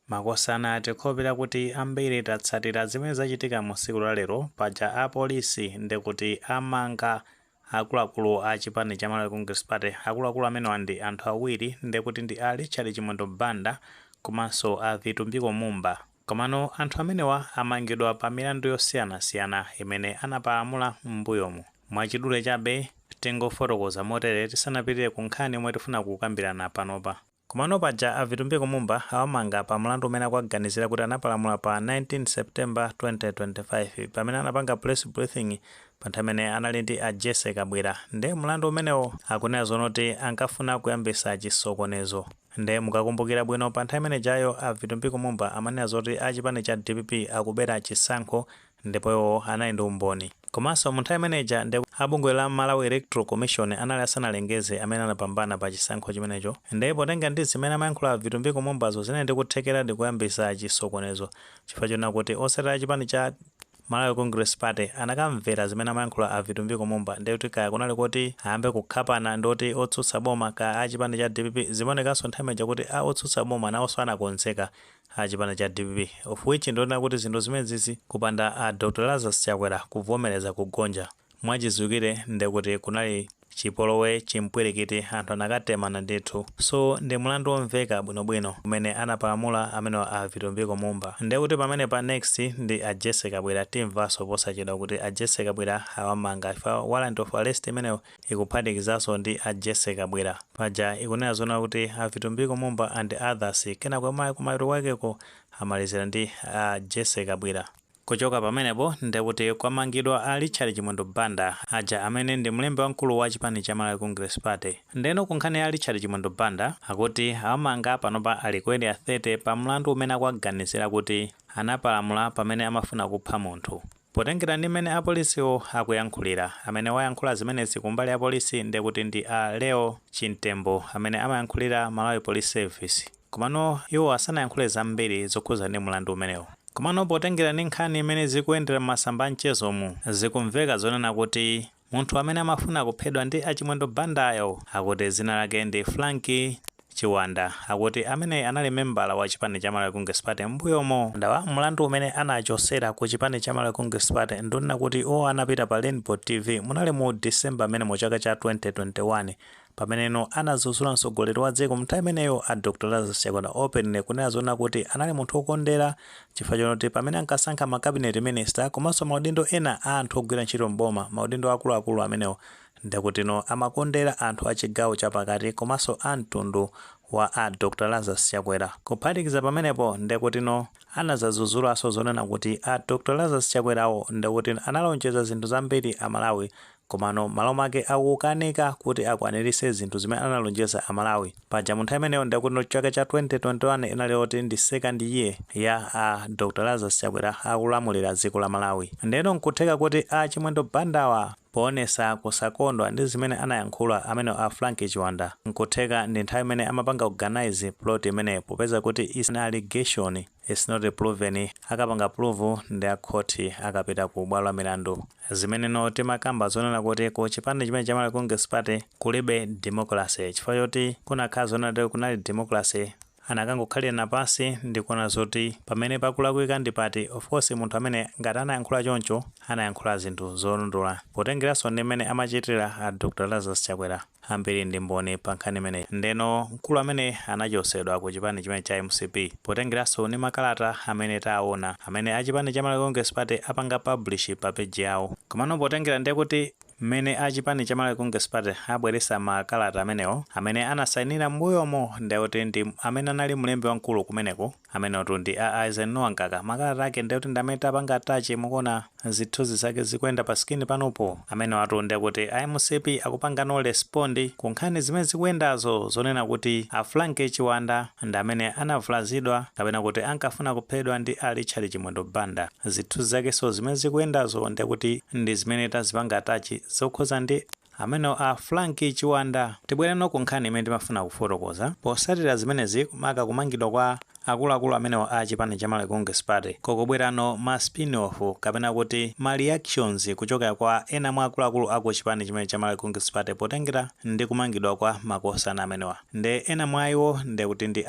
makosana atikhopera kuti ambiri tatsatira zimene zachitika mu tsiku la lero paja apolisi ndikuti amanga akuluakulu a chipani cha Malawi Congress Party. Akuluakulu amenewa ndi anthu awiri ndikuti ndi a Achimwendo banda komanso a Vitumbiko Mumba. Komano anthu amenewa amangidwa pa milandu yosiyanasiyana imene anapalamula m'mbuyomu. Mwachidule chabe tingofotokoza motere tisanapitire ku nkhani yomwe tifuna kukambirana panopa. Komano paja a Vitumbiko Mumba awamanga pa mlandu umene akuganizira kuti anapalamula pa 19 September 2025 pamene anapanga press briefing pa nthawi imene anali ndi a Jesse Kabwera. Nde mlandu umenewo akunena zonoti ankafuna kuyambisa chisokonezo. Nde mukakumbukira bwino pa nthawi imene jayo a Vitumbiko Mumba amanena zoti a chipani cha DPP akubera chisankho ndipo iwo anali ndi umboni. Komanso mu nthawi imeneja nde abungwe la Malawi Electoral Commission anali asanalengeze amene anapambana pa chisankho chimenecho. Nde potenga ndi zimene amayankhula Vitumbiko Mumbazo zinali ndi kuthekera ndi kuyambisa chisokonezo chifukwa chona kuti osati a chipani cha Malawi Congress Party anakamvera zimene amayankhula a Vitumbiko Mumba ndekuti kaya kunali kuti ayambe kukhapana ndoti otsutsa boma ka a chipani cha DPP zimaonekanso nthawi imeneja kuti a otsutsa boma nawonso anakonzeka a chipani cha DPP, of which ndionena kuti zinthu zimenezi kupanda a Dr. Lazarus Chakwera kuvomereza kugonja mwachizukire ndekuti kunali chipolowe chimpwirikiti anthu anakatemana ndithu. So ndi mlandu omveka bwinobwino umene anapalamula amene a Vitumbiko Mumba. Ndekuti pamene pa next ndi a Jesse Kabwera timvaso posachedwa kuti a Jesse Kabwera awamanga ifa warrant of arrest imeneyo ikuphatikizaso ndi a Jesse Kabwera. Paja ikunena zona kuti a Vitumbiko Mumba and others kena kwa kumairo kwakeko amalizira ndi a Jesse Kabwera. Kuchoka pamenepo ndekuti kwamangidwa a Achimwendo banda aja amene ndi mlembi wamkulu wa chipani cha Malawi Congress Party. Ndeno kunkhani ya Achimwendo banda akuti awamanga panopa ali kwedi a 30 pa mlandu umene akuganizira kuti anapalamula pamene amafuna kupha munthu. Potengera ndi mmene apolisiwo akuyankhulira, amene wayankhula zimenezi kumbali ya polisi ndekuti ndi a Leo Chintembo amene amayankhulira Malawi Police Service. Komano iwo asanayankhule zambiri zokhuza ndi mlandu umenewo. Komano potengera ndi nkhani imene zikuyendera masamba amchezomu zikumveka zonena kuti munthu amene amafuna kuphedwa ndi Achimwendo bandayo akuti zina lake ndi Franki Chiwanda, akuti amene anali membala wa chipani cha Malawi Congress Party mbuyomo. Ndawa mlandu umene anachosera ku chipani cha Malawi Congress Party ndonena kuti anapita pa Rainbow TV munali mu December amene mu chaka cha 2021 pameneno anazuzula mtsogoleri wa dziko mnthawi imeneyo a Dr. Lazarus Chakwera openly kunena zona kuti anali munthu okondera chifukwa choti pamene ankasankha ma cabinet minister komanso maudindo ena a anthu ogwira ntchito mboma maudindo akuluakulu amenewo ndekutino amakondera anthu a chigawo chapakati komanso a mtundu wa a Dr. Lazarus Chakwera. Kuphatikiza pamenepo ndekutino anazazuzulaso zonena kuti a Dr. Lazarus Chakwerawo ndekutino analonjeza zinthu zambiri a Malawi komano malo make akukanika kuti akwanirise zinthu zimene analonjeza a Malawi. Paja mu nthawi imeneyo ndekutino chaka cha 2021 inali oti ndi second year ya a Dr. Lazarus Chakwera akulamulira dziko la Malawi. Ndeno nkutheka kuti a Achimwendo bandawa poonesa kusakondwa ndi zimene anayankhula amene a Franki Chiwanda nkutheka ndi nthawi imene amapanga organize plot imene popeza kuti is an allegation is not proven akapanga prove ndi a court akapita ku bwalo la milandu. Zimene no timakamba zonena kuti ku chipani chimene cha Malawi Congress Party kulibe democracy chifukwa choti kunakhala zonena kunali democracy anakangokhalira pansi ndikuona zoti pamene pakulakwika ndi pati. Of course munthu amene ngati anayankhula choncho anayankhula zinthu zolondola potengeraso ndi mmene amachitira a Dr. Lazarus Chakwera ambiri ndi mboni pa nkhani imeneyi. Ndeno mkulu amene anachosedwa ku chipani chimene cha MCP potengeraso ni makalata amene taona amene a chipani cha Malawi Congress Party apanga publish pa page yawo. Komano potengera ndekuti mmene a chipani cha Malawi Congress Party abweresa makalata amenewo amene anasainira mbuyomo ndekuti ndi amene anali mlembi wamkulu kumeneko amene ndi a Ankaka. Makalata ake ndekuti ndamene tapanga attach mukuona zithunzi zake zikuyenda pa skin panopo amene watonde kuti a MCP akupanga no respond ku nkhani zimene zikuyendazo zonena kuti a Franki Chiwanda ndi amene anavulazidwa kapena kuti ankafuna kuphedwa ndi a Achimwendo banda. Zithunzi zake so zimene zikuyendazo ndekuti ndi zimene tazipanga attach zokhuza ndi amene a Franki Chiwanda. Tibwereno ku nkhani imene timafuna kufotokoza posatira zimenezi maka kumangidwa kwa akuluakulu amenewa a chipani cha Malawi Congress Party kokubwerano ma spin-off kapena kuti ma reactions kuchoka kwa ena mwa akuluakulu aku chipani chimene cha Malawi Congress Party potengera ndi kumangidwa kwa makosana amenewa. Nde ena mwa iwo ndi kuti ndi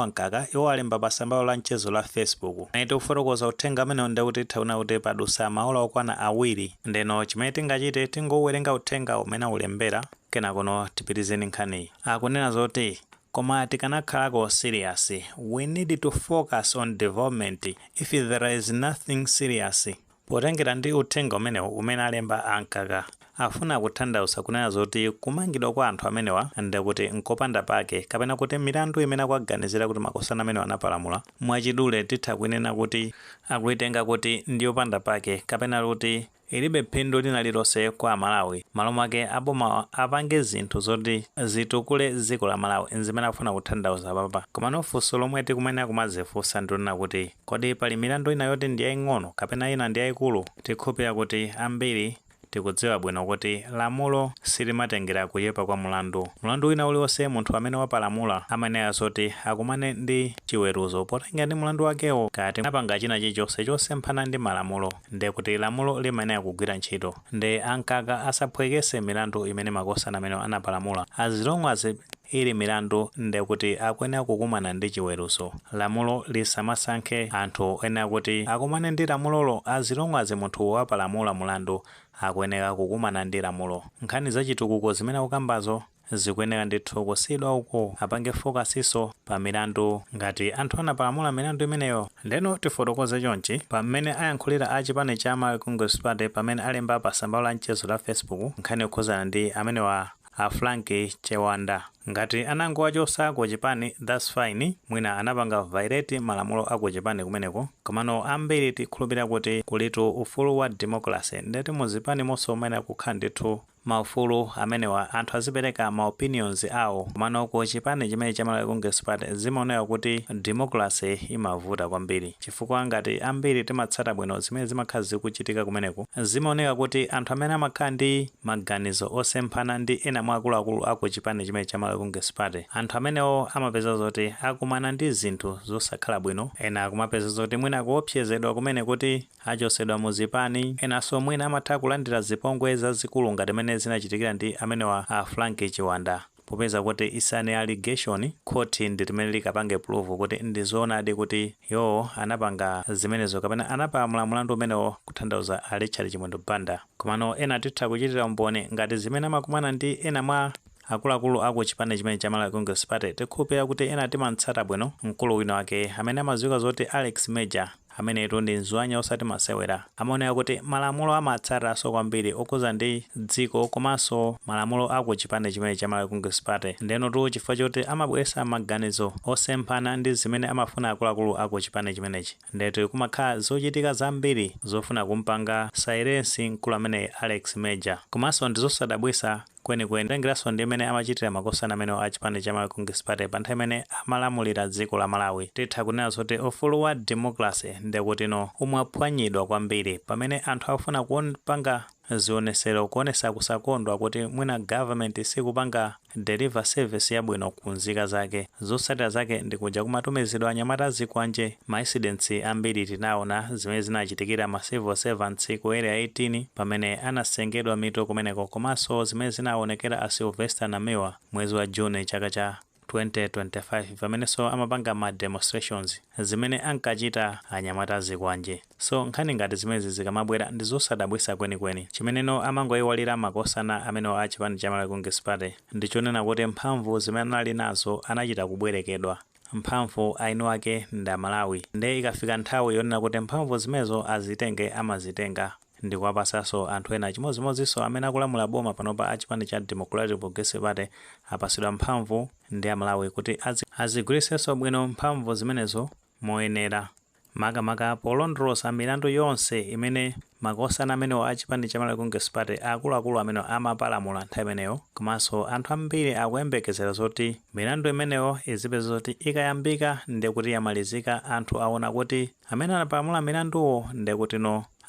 Ankaka iwo alemba pa tsamba la mchezo la Facebook. Naite kufotokoza uthenga amenewa ndi kuti tauna kuti padusa maola okwana awiri. Ndeno chimene tingachite tingowerenga uthenga umene ulembera kenakono tipitizeni nkhani. Akunena zoti koma tikanakhalako serious, we need to focus on development if there is nothing serious. Potengera ndi uthenga umenewu umene alemba Ankaka afuna kutanthauza kunena zoti kumangidwa kwa anthu amenewa ndi kuti nkopanda pake kapena kuti milandu imene akuganizira kuti makosana amenewa anapalamula mwachidule titha kunena kuti akuitenga kuti ndiyopanda pake kapena kuti ilibe phindu lina lilonse kwa Malawi. Malo mwake aboma apange zinthu zoti zitukule dziko la Malawi zimene afuna kutanthauza papa. Koma funso lomwe tikumene akumazifunsa ndilona kuti kodi pali milandu ina yoti ndi yaying'ono kapena ina ndi yayikulu. Tikhulupirira kuti ambiri tikudziwa bwino kuti lamulo silimatengera kuyepa kwa mulandu. Mulandu wina uliwonse munthu amene wapalamula amayenera zoti akumane ndi chiweruzo potengera ndi mulandu wakewo kati apanga china chilichonse chosemphana ndi malamulo ndi kuti lamulo limayenera kugwira ntchito. Ndi Ankaka asaphwekese milandu imene makosana amene anapalamula azilomwazi ili milandu ndi kuti akuyenera kukumana ndi chiweruzo. Lamulo lisamasankhe anthu ena kuti akumane ndi lamulolo azilomwazi munthu wapalamula mulandu akuyenera kukumana ndi lamulo. Nkhani zachitukuko zimene akukambazo zikuyenera ndithu kusiyidwa uko apange fokasiso pa milandu ngati anthu anapalamula milandu imeneyo. Ndeno tifotokoze chonchi pamene ayankhulira a chipani cha Malawi Congress Party pamene alemba pa tsamba la mchezo la Facebook nkhani yokhuzana ndi amenewa a Frank Chewanda. Ngati anangowachosa ku chipani that's fine, mwina anapanga violate malamulo aku chipani kumeneko. Komano ambiri tikhulupirira kuti kulitu ufulu wa democracy ndeti muzipani monso umene kukhala ndithu maufulu amenewa anthu azipereka ma opinions awo. Komano ku chipani chimene cha Malawi Congress Party zimaoneka kuti democracy imavuta kwambiri chifukwa ngati ambiri timatsata bwino zimene zimakhala zikuchitika kumeneko zimaoneka kuti anthu amene amakhala ndi maganizo osemphana ndi ena mwa akuluakulu aku chipani chimene cha Malawi Congress Party anthu amenewo amapeza zoti akumana ndi zinthu zosakhala bwino. Ena akumapeza zoti mwina akuopsezedwa kumene kuti achosedwa muzipani. Enanso mwina amatha kulandira zipongwe zazikulu ngati mene zinachitikira ndi amenewa a Frank Chewanda popeza kuti isane allegation koti ndi limene likapange proof kuti ndizoonadi kuti yo anapanga zimenezo kapena anapalamula mulandu umenewo kutanthauza Achimwendo banda. Komano ena titha kuchitira umboni ngati zimene amakumana ndi ena mwa akuluakulu aku chipani chimene cha Malawi Congress Party. Tikhulupirira kuti ena timatsata bwino mkulu wina wake amene amadziwika zoti Alex Major amene ndi nzwanya osati masewera amaoneka kuti malamulo amatsataso kwambiri okhuza ndi dziko komanso malamulo aku chipani chimene cha Malawi Congress Party. Ndeno tu chifukwa choti amabweresa maganizo osemphana ndi zimene amafuna akuluakulu aku chipani chimenechi. Ndetu kumakhala zochitika zambiri zofuna kumpanga silence mkulu amene Alex Major. Komanso ndizosadabwisa kwenikweni tengeraso ndi imene amachitira makosana amene a chipani cha Malawi Congress Party pa nthawi imene amalamulira dziko la Malawi. Titha kunena zoti ufulu wa democracy ndi kuti umwaphwanyidwa kwambiri pamene anthu akufuna kupanga zionesero kuonesa kusakondwa kuti mwina government sikupanga deliver service yabwino kunzika zake. Zotsatira zake ndi kuja kumatumizidwa anyamata zikwanje. Ma incidents ambiri tinaona zimene zinachitikira ma civil servants ku area 18 pamene anasengedwa mito kumeneko. Komanso zimene zinaonekera a Sylvester Namiwa mwezi wa June chaka cha 2025 pamenenso amapanga ma demonstrations zimene ankachita anyamata zikwanje. So nkhani ngati zimezi zikamabwera ndi zosadabwisa kwenikweni. Chimeneno amangoyiwalira makosana amene a chipani cha Malawi Congress Party ndichonena kuti mphamvu zimene ali nazo anachita kubwerekedwa. Mphamvu aino ake ndi Malawi ndi ikafika nthawi yonena kuti mphamvu zimezo azitenge amazitenga ndi kuwapasaso anthu ena chimodzimodzinso amene akulamula boma panopa a chipani cha Democratic Progressive Party apasidwa mphamvu ndi Amalawi kuti azigwiritsenso bwino mphamvu zimenezo moyenera. Makamaka polondolosa milandu yonse imene makosana amene a chipani cha Malawi Congress Party akuluakulu amene amapalamula nthawi imeneyo. Komanso anthu ambiri akuyembekezera zoti milandu imeneyo izipeza zoti ikayambika ndi kuti yamalizika anthu aona kuti amene anapalamula milanduwo ndi kuti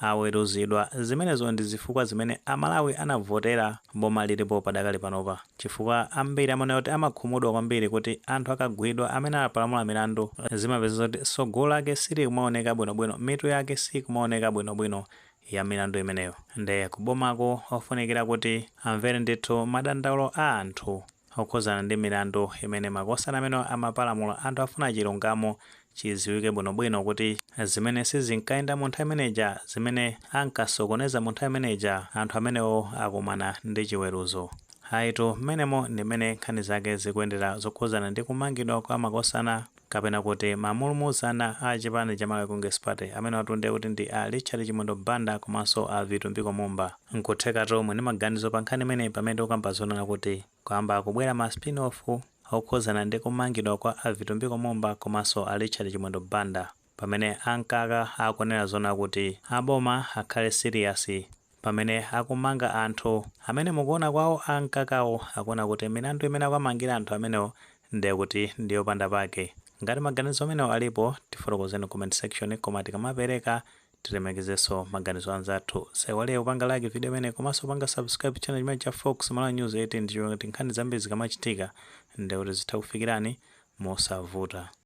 aweruzidwa. Zimenezo ndi zifukwa zimene amalawi anavotera boma lilipo padakali panopa, chifukwa ambiri amene kuti amakhumudwa kwambiri kuti anthu akagwidwa amene apalamula milandu zimapeza kuti sogolo lake sili kumaoneka bwinobwino, mitu yake si kumaoneka bwinobwino ya milandu imeneyo. Nde kubomako ofunikira kuti amvere ndithu madandaulo a anthu okhuzana ndi milandu imene makosana amene amapalamula anthu afuna chilungamo chiziwike bwinobwino kuti zimene sizinkayenda mu nthawi imeneja, zimene ankasokoneza mu nthawi imeneja, anthu amenewo akumana ndi chiweruzo. Aitu mmenemo ndi mmene nkhani zake zikuyendera zokhuzana ndi kumangidwa kwa makosana kapena kuti mamulumuzana a chipani cha Malawi Congress Party amene atunde kuti ndi a Achimwendo banda komanso a Vitumbiko Mumba. Nkuthekatu mwini maganizo pa nkhani imene pamene ukamba zonena kuti kwamba kubwera ma spin-off okhuzana ndi kumangidwa kwa a Vitumbiko Mumba komanso a Achimwendo banda, pamene Ankaka akunena zona kuti aboma akhale serious pamene akumanga anthu amene mukuona kwawo Ankakawo akuona kuti milandu imene akumangira anthu amenewo ndiye kuti ndiyo panda pake. Ngati maganizo amenewo alipo tifotokozeni comment section, koma tikamapereka tilemekezenso maganizo anzathu. Saiwale kupanga like video imene komanso panga subscribe channel chimene cha Fox Malawi News 18 ndicho kuti nkhani zambiri zikamachitika ndiye kuti zitha kufikirani mosavuta.